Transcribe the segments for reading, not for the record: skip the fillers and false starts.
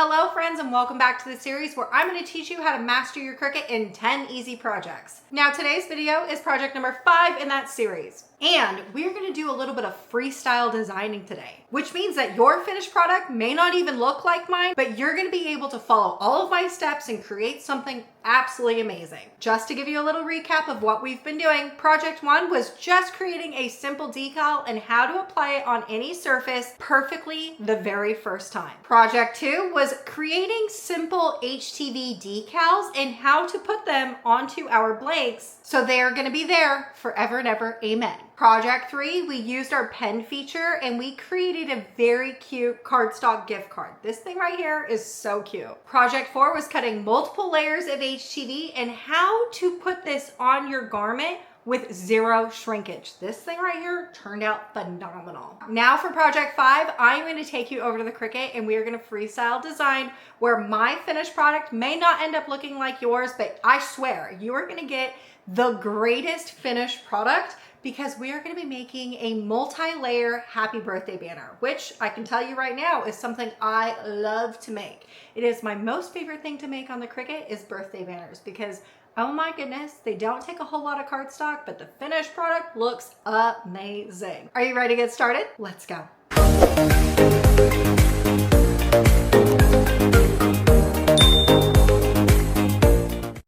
Hello friends, and welcome back to the series where I'm going to teach you how to master your Cricut in 10 easy projects. Now today's video is project number 5 in that series. And we're going to do a little bit of freestyle designing today, which means that your finished product may not even look like mine, but you're going to be able to follow all of my steps and create something absolutely amazing. Just to give you a little recap of what we've been doing, project 1 was just creating a simple decal and how to apply it on any surface perfectly the very first time. Project 2 was creating simple HTV decals and how to put them onto our blanks so they are going to be there forever and ever, amen. Project 3, we used our pen feature and we created a very cute cardstock gift card. This thing right here is so cute. Project 4 was cutting multiple layers of HTV and how to put this on your garment with zero shrinkage. This thing right here turned out phenomenal. Now for project 5, I'm going to take you over to the Cricut and we are going to freestyle design where my finished product may not end up looking like yours, but I swear you are going to get the greatest finished product because we are going to be making a multi-layer happy birthday banner, which I can tell you right now is something I love to make. It is my most favorite thing to make on the Cricut is birthday banners because oh my goodness, they don't take a whole lot of cardstock, but the finished product looks amazing. Are you ready to get started? Let's go.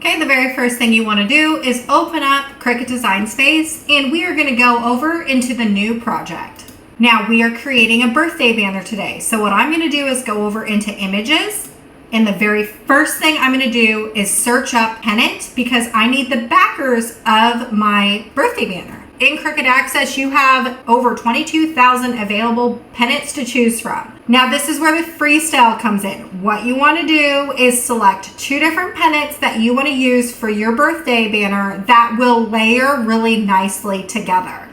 Okay, the very first thing you want to do is open up Cricut Design Space, and we are going to go over into the new project. Now we are creating a birthday banner today. So what I'm going to do is go over into images. And the very first thing I'm going to do is search up pennant because I need the backers of my birthday banner. In Cricut Access, you have over 22,000 available pennants to choose from. Now this is where the freestyle comes in. What you want to do is select 2 different pennants that you want to use for your birthday banner that will layer really nicely together.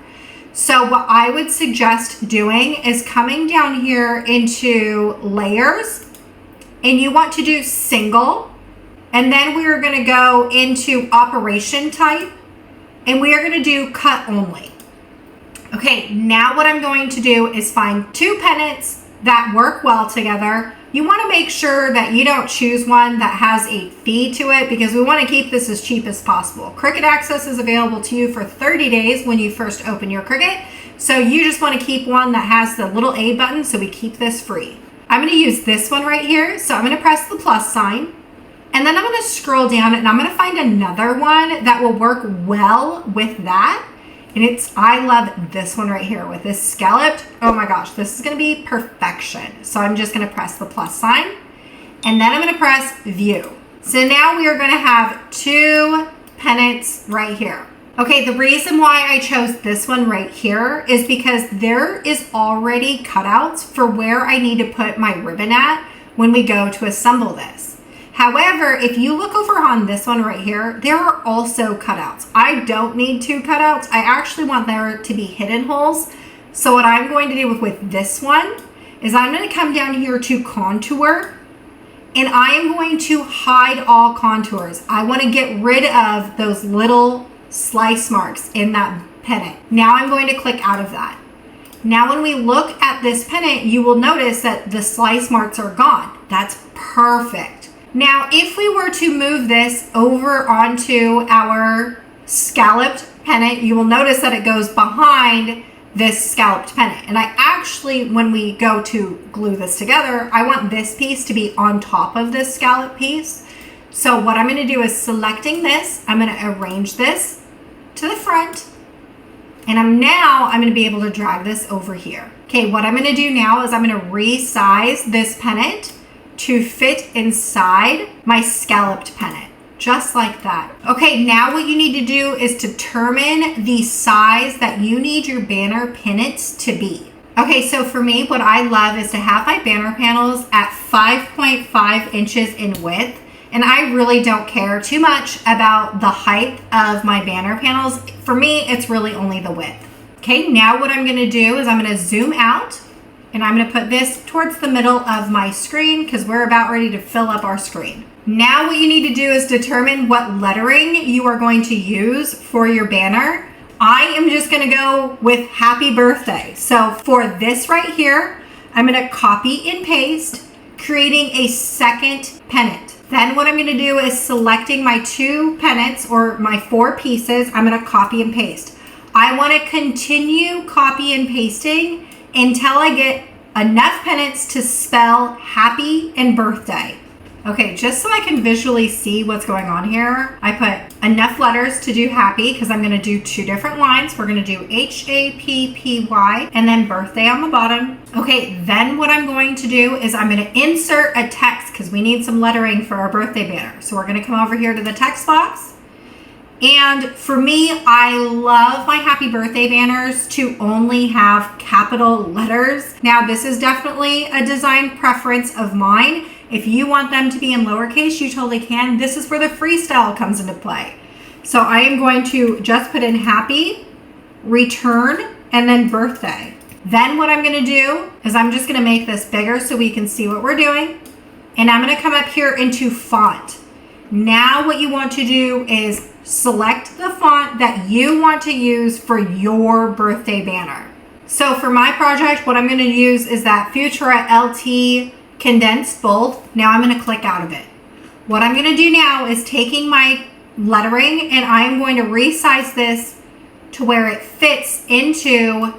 So what I would suggest doing is coming down here into layers, and you want to do single, and then we are going to go into operation type, and we are going to do cut only. Okay, now what I'm going to do is find 2 pennants that work well together. You want to make sure that you don't choose one that has a fee to it because we want to keep this as cheap as possible. Cricut Access is available to you for 30 days when you first open your Cricut, so you just want to keep one that has the little A button so we keep this free. I'm going to use this one right here. So I'm going to press the plus sign and then I'm going to scroll down and I'm going to find another one that will work well with that. And I love this one right here with this scalloped. Oh my gosh, this is going to be perfection. So I'm just going to press the plus sign and then I'm going to press view. So now we are going to have 2 pennants right here. Okay, the reason why I chose this one right here is because there is already cutouts for where I need to put my ribbon at when we go to assemble this. However, if you look over on this one right here, there are also cutouts. I don't need 2 cutouts. I actually want there to be hidden holes. So what I'm going to do with this one is I'm going to come down here to contour and I am going to hide all contours. I want to get rid of those little slice marks in that pennant. Now I'm going to click out of that. Now when we look at this pennant, you will notice that the slice marks are gone. That's perfect. Now if we were to move this over onto our scalloped pennant, you will notice that it goes behind this scalloped pennant. And I actually, when we go to glue this together, I want this piece to be on top of this scallop piece. So what I'm going to do is selecting this, I'm going to arrange this to the front, and I'm going to be able to drag this over here. Okay, what I'm going to do now is I'm going to resize this pennant to fit inside my scalloped pennant, just like that. Okay, now what you need to do is determine the size that you need your banner pennants to be. Okay, so for me, what I love is to have my banner panels at 5.5 inches in width. And I really don't care too much about the height of my banner panels. For me, it's really only the width. Okay, now what I'm going to do is I'm going to zoom out and I'm going to put this towards the middle of my screen because we're about ready to fill up our screen. Now what you need to do is determine what lettering you are going to use for your banner. I am just going to go with happy birthday. So for this right here, I'm going to copy and paste creating a second pennant. Then what I'm going to do is selecting my 2 pennants or my 4 pieces. I'm going to copy and paste. I want to continue copy and pasting until I get enough pennants to spell happy and birthday. Okay, just so I can visually see what's going on here, I put enough letters to do happy because I'm going to do 2 different lines. We're going to do HAPPY and then birthday on the bottom. Okay, then what I'm going to do is I'm going to insert a text because we need some lettering for our birthday banner. So we're going to come over here to the text box. And for me, I love my happy birthday banners to only have capital letters. Now, this is definitely a design preference of mine. If you want them to be in lowercase, you totally can. This is where the freestyle comes into play. So I am going to just put in happy, return, and then birthday. Then what I'm going to do is I'm just going to make this bigger so we can see what we're doing. And I'm going to come up here into font. Now what you want to do is select the font that you want to use for your birthday banner. So for my project, what I'm going to use is that Futura LT condensed bold. Now I'm going to click out of it. What I'm going to do now is taking my lettering and I'm going to resize this to where it fits into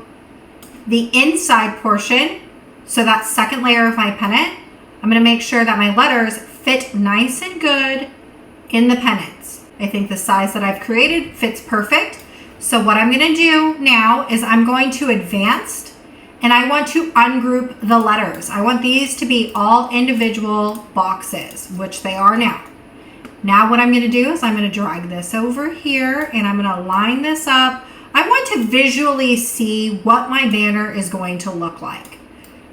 the inside portion. So that second layer of my pennant, I'm going to make sure that my letters fit nice and good in the pennants. I think the size that I've created fits perfect. So what I'm going to do now is I'm going to advanced and I want to ungroup the letters. I want these to be all individual boxes, which they are now. Now what I'm going to do is I'm going to drag this over here and I'm going to line this up. I want to visually see what my banner is going to look like.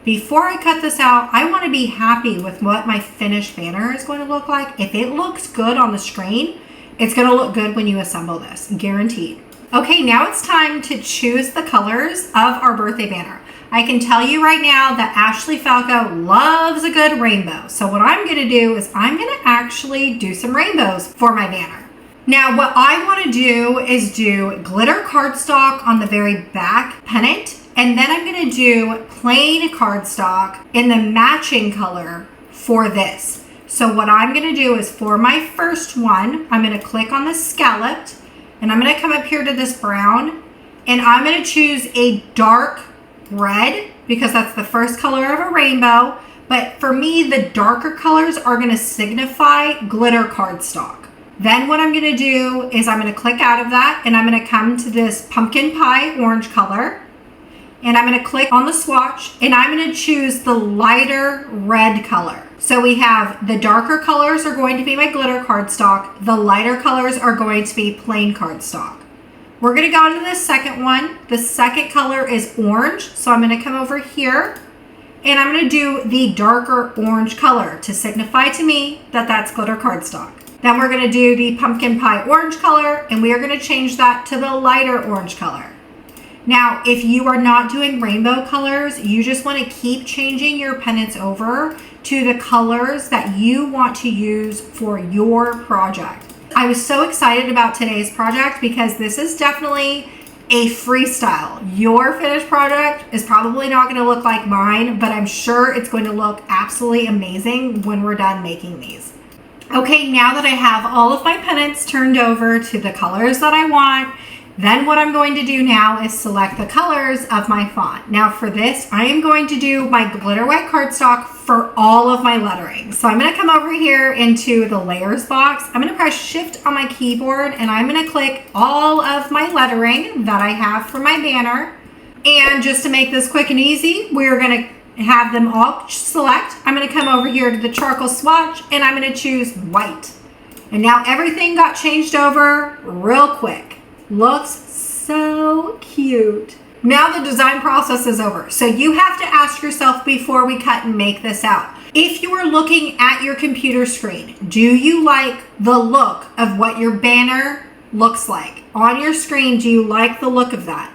Before I cut this out, I want to be happy with what my finished banner is going to look like. If it looks good on the screen, it's going to look good when you assemble this, guaranteed. Okay, now it's time to choose the colors of our birthday banner. I can tell you right now that Ashley Falco loves a good rainbow. So what I'm going to do is I'm going to actually do some rainbows for my banner. Now what I want to do is do glitter cardstock on the very back pennant. And then I'm going to do plain cardstock in the matching color for this. So what I'm going to do is for my first one, I'm going to click on the scalloped and I'm going to come up here to this brown and I'm going to choose a dark red because that's the first color of a rainbow. But for me, the darker colors are going to signify glitter cardstock. Then what I'm going to do is I'm going to click out of that and I'm going to come to this pumpkin pie orange color. And I'm going to click on the swatch and I'm going to choose the lighter red color. So we have the darker colors are going to be my glitter cardstock. The lighter colors are going to be plain cardstock. We're going to go into the second one. The second color is orange. So I'm going to come over here and I'm going to do the darker orange color to signify to me that that's glitter cardstock. Then we're going to do the pumpkin pie orange color and we are going to change that to the lighter orange color. Now, if you are not doing rainbow colors, you just want to keep changing your pennants over to the colors that you want to use for your project. I was so excited about today's project because this is definitely a freestyle. Your finished project is probably not going to look like mine, but I'm sure it's going to look absolutely amazing when we're done making these. Okay, now that I have all of my pennants turned over to the colors that I want, then what I'm going to do now is select the colors of my font. Now for this, I am going to do my glitter white cardstock for all of my lettering. So I'm going to come over here into the layers box. I'm going to press shift on my keyboard and I'm going to click all of my lettering that I have for my banner. And just to make this quick and easy, we're going to have them all select. I'm going to come over here to the charcoal swatch and I'm going to choose white. And now everything got changed over real quick. Looks so cute. Now the design process is over. So you have to ask yourself before we cut and make this out. If you are looking at your computer screen, do you like the look of what your banner looks like? On your screen, do you like the look of that?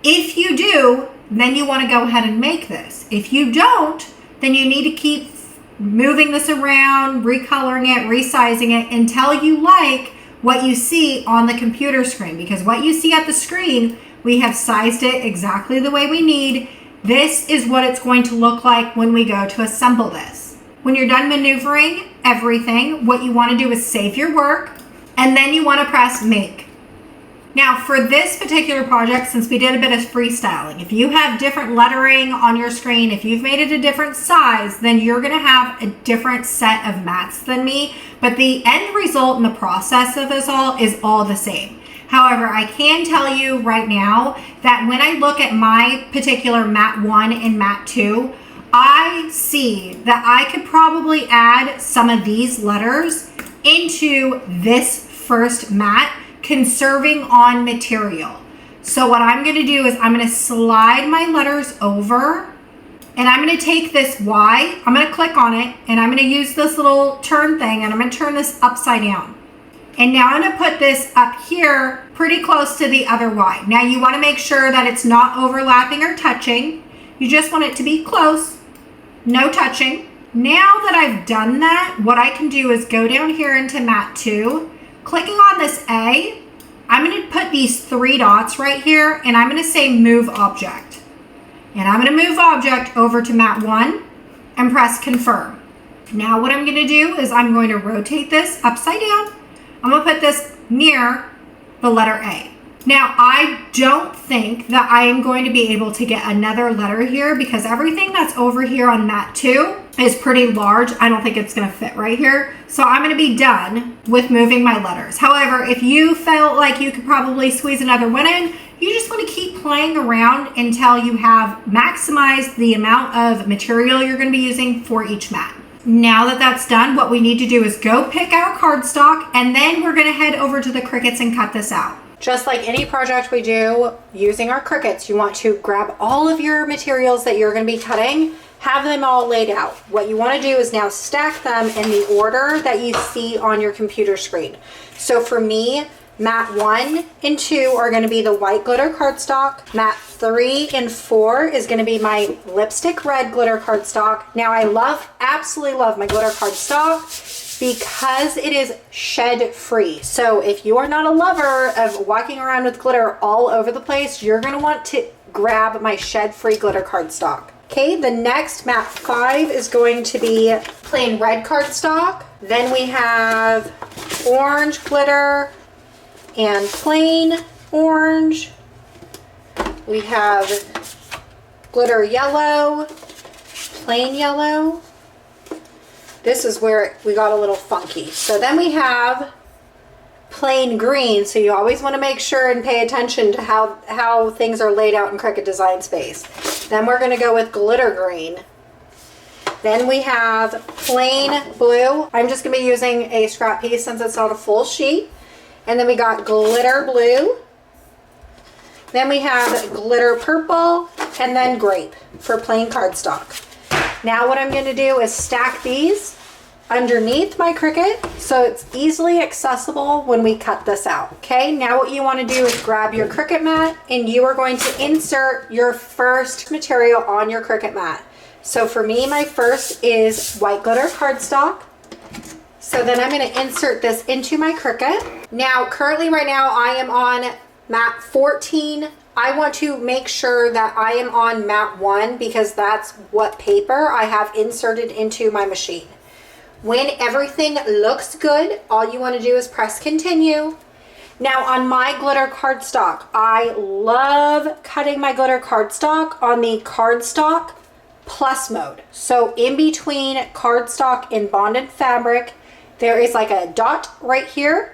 If you do, then you want to go ahead and make this. If you don't, then you need to keep moving this around, recoloring it, resizing it until you like what you see on the computer screen, because what you see at the screen, we have sized it exactly the way we need. This is what it's going to look like when we go to assemble this. when you're done maneuvering everything, what you want to do is save your work, and then you want to press make. Now for this particular project, since we did a bit of freestyling, if you have different lettering on your screen, if you've made it a different size, then you're going to have a different set of mats than me, but the end result and the process of this all is all the same. However, I can tell you right now that when I look at my particular mat 1 and mat 2, I see that I could probably add some of these letters into this first mat, conserving on material. So what I'm going to do is I'm going to slide my letters over, and I'm going to take this Y, I'm going to click on it, and I'm going to use this little turn thing, and I'm going to turn this upside down. And now I'm going to put this up here pretty close to the other Y. Now you want to make sure that it's not overlapping or touching. You just want it to be close, no touching. Now that I've done that, what I can do is go down here into mat 2, clicking on this A, I'm going to put these 3 dots right here, and I'm going to say move object. And I'm going to move object over to mat 1 and press confirm. Now what I'm going to do is I'm going to rotate this upside down. I'm going to put this near the letter A. Now I don't think that I am going to be able to get another letter here because everything that's over here on mat 2 is pretty large. I don't think it's going to fit right here. So I'm going to be done with moving my letters. However, if you felt like you could probably squeeze another one in, you just want to keep playing around until you have maximized the amount of material you're going to be using for each mat. Now that that's done, what we need to do is go pick our cardstock, and then we're going to head over to the Cricuts and cut this out. Just like any project we do using our Cricuts, you want to grab all of your materials that you're going to be cutting, have them all laid out. What you want to do is now stack them in the order that you see on your computer screen. So for me, mat 1 and 2 are going to be the white glitter cardstock. Mat 3 and 4 is going to be my lipstick red glitter cardstock. Now I absolutely love my glitter cardstock because it is shed free. So if you are not a lover of walking around with glitter all over the place, you're going to want to grab my shed free glitter cardstock. Okay, the next mat 5 is going to be plain red cardstock. Then we have orange glitter and plain orange. We have glitter yellow, plain yellow. This is where we got a little funky. So then we have plain green. So you always want to make sure and pay attention to how things are laid out in Cricut Design Space. Then we're going to go with glitter green. Then we have plain blue. I'm just going to be using a scrap piece since it's not a full sheet. And then we got glitter blue. Then we have glitter purple, and then grape for plain cardstock. Now what I'm going to do is stack these underneath my Cricut so it's easily accessible when we cut this out. Okay, now what you want to do is grab your Cricut mat, and you are going to insert your first material on your Cricut mat. So for me, my first is white glitter cardstock. So then I'm going to insert this into my Cricut. Now, currently right now, I am on mat 14. I want to make sure that I am on mat 1 because that's what paper I have inserted into my machine. When everything looks good, all you want to do is press continue. Now on my glitter cardstock, I love cutting my glitter cardstock on the Cardstock Plus mode. So in between cardstock and bonded fabric, there is like a dot right here.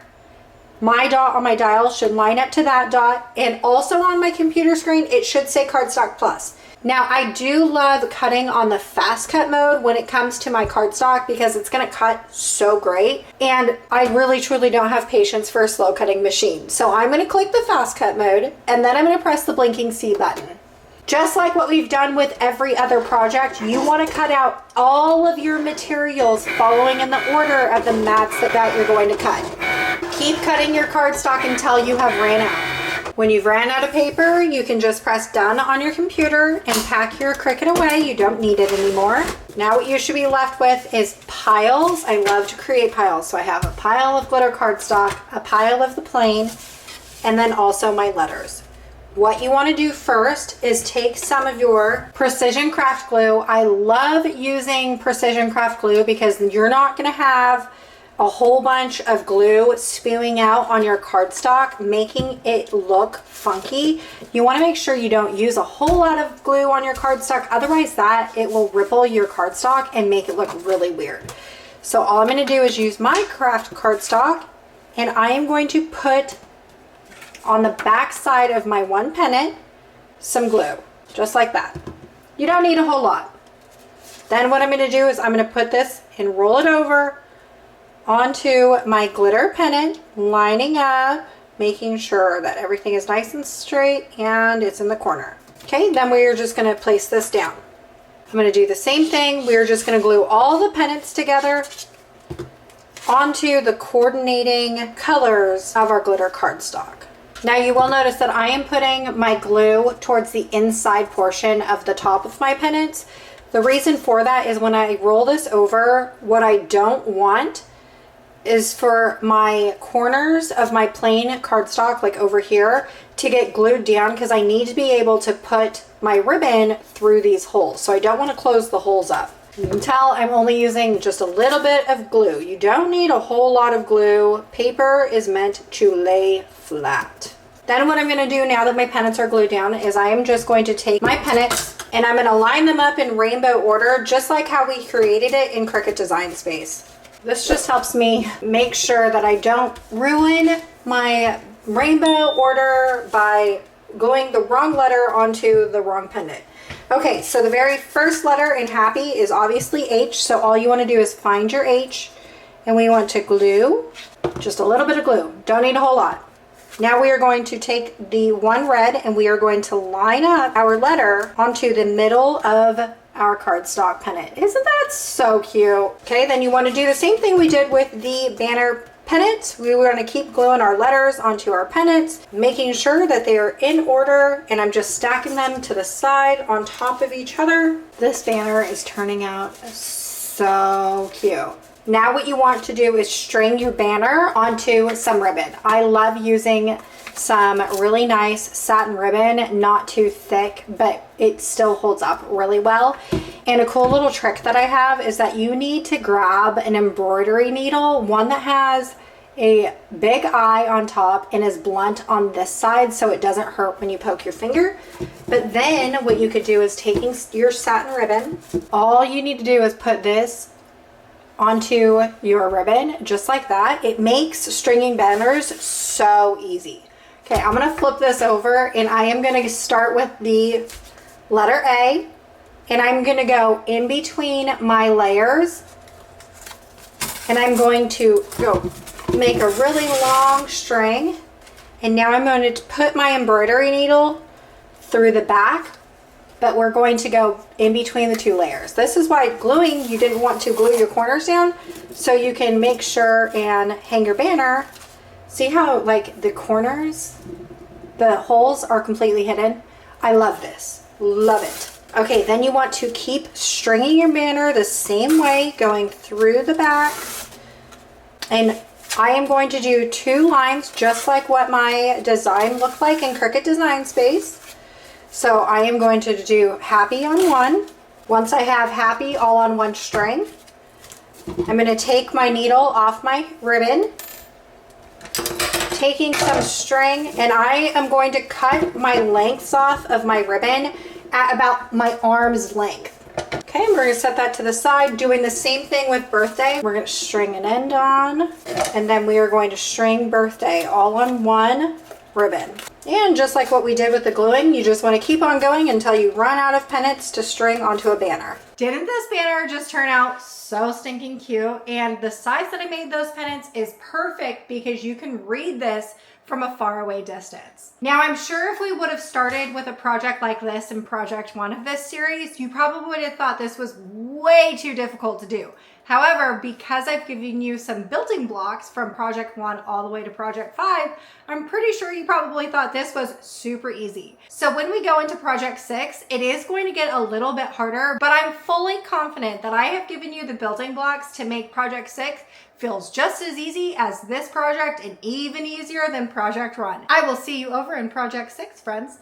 My dot on my dial should line up to that dot, and also on my computer screen it should say Cardstock Plus. Now I do love cutting on the fast cut mode when it comes to my cardstock because it's going to cut so great, and I really truly don't have patience for a slow cutting machine. So I'm going to click the fast cut mode, and then I'm going to press the blinking C button. Just like what we've done with every other project, you want to cut out all of your materials following in the order of the mats that you're going to cut. Keep cutting your cardstock until you have ran out. When you've ran out of paper, you can just press done on your computer and pack your Cricut away. You don't need it anymore. Now what you should be left with is piles. I love to create piles. So I have a pile of glitter cardstock, a pile of the plain, and then also my letters. What you want to do first is take some of your precision craft glue. I love using precision craft glue because you're not going to have a whole bunch of glue spewing out on your cardstock, making it look funky. You want to make sure you don't use a whole lot of glue on your cardstock, otherwise it will ripple your cardstock and make it look really weird. So all I'm going to do is use my craft cardstock, and I am going to put on the back side of my one pennant some glue, just like that. You don't need a whole lot. Then what I'm going to do is I'm going to put this and roll it over onto my glitter pennant, lining up, making sure that everything is nice and straight and it's in the corner. Okay, then we're just going to place this down. I'm going to do the same thing. We're just going to glue all the pennants together onto the coordinating colors of our glitter cardstock. Now you will notice that I am putting my glue towards the inside portion of the top of my pennants. The reason for that is when I roll this over, what I don't want is for my corners of my plain cardstock, like over here, to get glued down, because I need to be able to put my ribbon through these holes. So I don't want to close the holes up. You can tell I'm only using just a little bit of glue. You don't need a whole lot of glue. Paper is meant to lay flat. Then what I'm going to do now that my pennants are glued down is I am just going to take my pennants and I'm going to line them up in rainbow order, just like how we created it in Cricut Design Space. This just helps me make sure that I don't ruin my rainbow order by gluing the wrong letter onto the wrong pendant. Okay, so the very first letter in happy is obviously H, so all you want to do is find your H, and we want to glue just a little bit of glue. Don't need a whole lot. Now we are going to take the one red and we are going to line up our letter onto the middle of our cardstock pennant. Isn't that so cute? Okay, then you want to do the same thing we did with the banner pennants. We were going to keep gluing our letters onto our pennants, making sure that they are in order, and I'm just stacking them to the side on top of each other. This banner is turning out so cute. Now what you want to do is string your banner onto some ribbon. I love using some really nice satin ribbon, not too thick, but it still holds up really well. And a cool little trick that I have is that you need to grab an embroidery needle, one that has a big eye on top and is blunt on this side so it doesn't hurt when you poke your finger. But then what you could do is taking your satin ribbon, all you need to do is put this onto your ribbon just like that. It makes stringing banners so easy. Okay, I'm gonna flip this over and I am gonna start with the letter A, and I'm gonna go in between my layers, and I'm going to go make a really long string, and now I'm going to put my embroidery needle through the back, but we're going to go in between the two layers. This is why gluing, you didn't want to glue your corners down, so you can make sure and hang your banner. See how like the corners, the holes are completely hidden? I love this, love it. Okay, then you want to keep stringing your banner the same way, going through the back. And I am going to do 2 lines just like what my design looked like in Cricut Design Space. So I am going to do happy on one. Once I have happy all on one string, I'm going to take my needle off my ribbon, taking some string, and I am going to cut my lengths off of my ribbon at about my arm's length. Okay, we're going to set that to the side, doing the same thing with birthday. We're going to string an end on, and then we are going to string birthday all on one ribbon. And just like what we did with the gluing, you just want to keep on going until you run out of pennants to string onto a banner. Didn't this banner just turn out so stinking cute? And the size that I made those pennants is perfect because you can read this from a faraway distance. Now, I'm sure if we would have started with a project like this in project 1 of this series, you probably would have thought this was way too difficult to do. However, because I've given you some building blocks from project 1 all the way to project 5, I'm pretty sure you probably thought this was super easy. So when we go into project 6, it is going to get a little bit harder, but I'm fully confident that I have given you the building blocks to make project 6 feels just as easy as this project and even easier than project 1. I will see you over in project 6, friends.